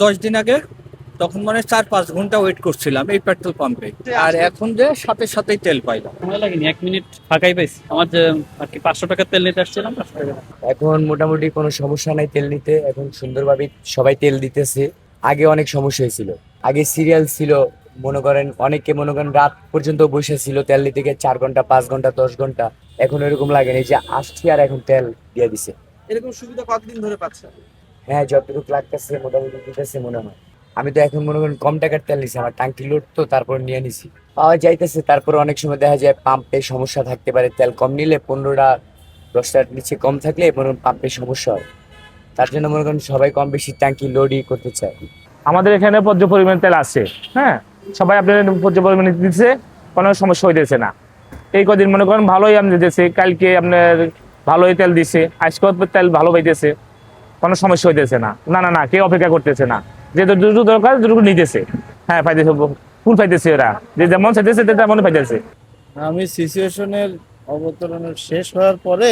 10 দিন আগে তখন মানে 4-5 ঘন্টা ওয়েট করছিলাম এই পেট্রোল পাম্পে। আর এখন যে সাথে সাথেই তেল পাইলাম। সময় লাগেনি, 1 মিনিট ফাঁকাই পাইছি। আমার যে আর কি 500 টাকার তেল নিতে আসছিলাম, 500 টাকা। এখন মোটামুটি কোনো সমস্যা নাই তেল নিতে, এখন সুন্দরভাবে সবাই তেল দিতেছে। আগে অনেক সমস্যা হয়েছিল, আগে সিরিয়াল ছিল, মনে করেন অনেকে মনে করেন রাত পর্যন্ত বসে ছিল তেল নিতে গিয়ে, 4 ঘন্টা 5 ঘন্টা 10 ঘন্টা। এখন এরকম লাগে না যে আসছি আর এখন তেল দিয়ে দিছে। এরকম সুবিধা কতদিন ধরে পাচ্ছেন? হ্যাঁ, যতটুকু লাগতেছে মোটামুটি দিতেছে মনে হয়। আমি তো এখন মনে করেন কম টাকার তেল নিছি, আমার টাঙ্কি লোড তো, তারপর নিয়ে নিছি, পাওয়া যাইতেছে। তারপর অনেক সময় দেখা যায় পাম্পে সমস্যা থাকতে পারে, তেল কম নিলে 15টা 10টার নিচে কম থাকলে মনে করেন পাম্পে সমস্যা হয়। তার জন্য মনে করেন সবাই কম বেশি ট্যাঙ্কি লোডই করতে চায়। আমাদের এখানে পর্যাপ্ত পরিমাণ তেল আছে। হ্যাঁ, সবাই আপনার পর্যাপ্ত পরিমাণে দিচ্ছে, কোনো সমস্যা হইতেছে না। এই কদিন মনে করেন ভালোই আমি দিতেছি, কালকে আপনার ভালোই তেল দিছে, আজকেও তেল ভালো পাইতেছে, কোনো সমস্যা হইতেছে না। না না না, কেউ অপেক্ষা করতেছে না, যে যতটুকু দরকার ততটুকু নিতেছে। হ্যাঁ, পাইতেছে, ফুল পাইতেছে, ওরা যে যেমন চাইতেছে তেমন পাইতেছে। আমি সিচুয়েশনের অবতরণের শেষ হওয়ার পরে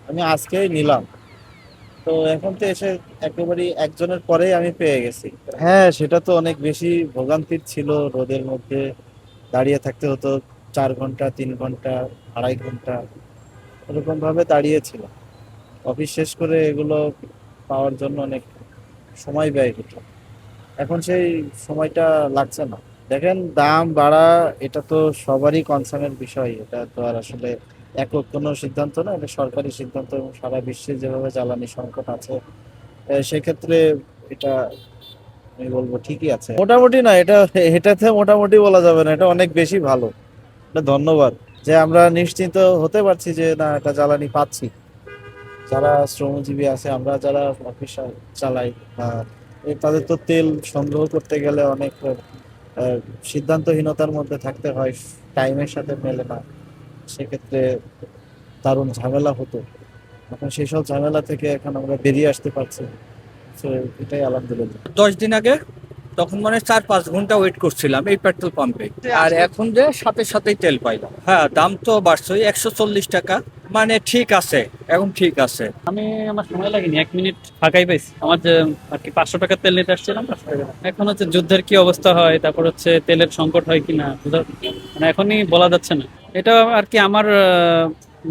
আমি আজকেই নিলাম, তো এখন তো এসে একেবারে একজনের পরেই আমি পেয়ে গেছি। হ্যাঁ, সেটা তো অনেক বেশি ভোগান্তির ছিল, রোদের মধ্যে দাঁড়িয়ে থাকতে হতো 4 ঘন্টা 3 ঘন্টা 2.5 ঘন্টা এরকম ভাবে দাঁড়িয়েছিল। অফিস শেষ করে এগুলো পাওয়ার জন্য অনেক সময় ব্যয় হতো, এখন সেই সময়টা লাগছে না। দেখেন, দাম বাড়া এটা তো সবারই কনসার্নের বিষয়, এটা তো আর আসলে একক কোনো সিদ্ধান্ত না, এটা সরকারি সিদ্ধান্ত এবং সারা বিশ্বে যেভাবে জ্বালানি সংকট আছে সেক্ষেত্রে এটা আমি বলবো ঠিকই আছে। মোটামুটি না, এটাতে মোটামুটি বলা যাবে না, এটা অনেক বেশি ভালো। এটা ধন্যবাদ যে আমরা নিশ্চিন্ত হতে পারছি যে না, এটা জ্বালানি পাচ্ছি। যারা শ্রমজীবী আছে, আমরা যারা অফিস চালাই বা তাদের তো তেল সংগ্রহ করতে গেলে অনেক আহ, সিদ্ধান্তহীনতার মধ্যে থাকতে হয়, টাইমের সাথে মেলে না, সেক্ষেত্রে দারুণ ঝামেলা হতো। এখন সেই সব ঝামেলা থেকে এখন আমরা বেরিয়ে আসতে পারছি, তো এটাই আলহামদুলিল্লাহ। 10 দিন আগে তখন মানে 4-5 ঘন্টা ওয়েট করছিলাম এই পেট্রোল পাম্পে। আর এখন যে সাথে সাথেই তেল পাইলাম। হ্যাঁ, দাম তো বাড়ছে 140 টাকা, মানে ঠিক আছে, এখন ঠিক আছে। আমার সময় লাগেনি, 1 মিনিট ফাঁকাই পাইছি। আমার যে আর কি 500 টাকার তেল নিতে আসছিলাম, 500 টাকা। এখন হচ্ছে যুদ্ধের কি অবস্থা হয়, তারপর হচ্ছে তেলের সংকট হয় কিনা মানে এখনই বলা যাচ্ছে না। এটা আর কি আমার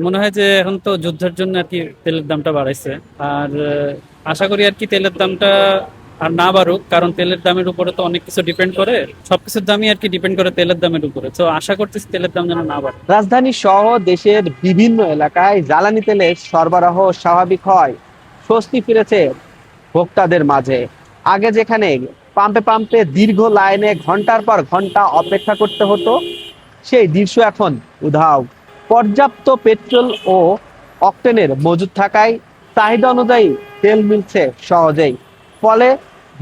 মনে হয় যে এখন তো যুদ্ধের জন্য আর কি তেলের দামটা বাড়াইছে। আর আশা করি আর কি তেলের দামটা আর না বাড়ুক, কারণ তেলের দামের উপরে তো অনেক কিছু ডিপেন্ড করে, সবকিছুর দামই আর কি ডিপেন্ড করে তেলের দামের উপরে। তো আশা করতেছি তেলের দাম যেন না বাড়ে। রাজধানী সহ দেশের বিভিন্ন এলাকায় জ্বালানি তেলের সরবরাহ স্বাভাবিক হয়, স্বস্তি ফিরেছে ভোক্তাদের মাঝে। আগে যেখানে পাম্পে পাম্পে দীর্ঘ লাইনে ঘন্টার পর ঘন্টা অপেক্ষা করতে হতো, সেই দৃশ্য এখন উধাও। পর্যাপ্ত পেট্রোল ও অকটেনের মজুদ থাকায় চাহিদা অনুযায়ী তেল মিলছে সহজেই, ফলে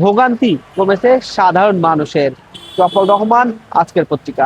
ভোগান্তি কমেছে সাধারণ মানুষের। জফর রহমান, আজকের পত্রিকা।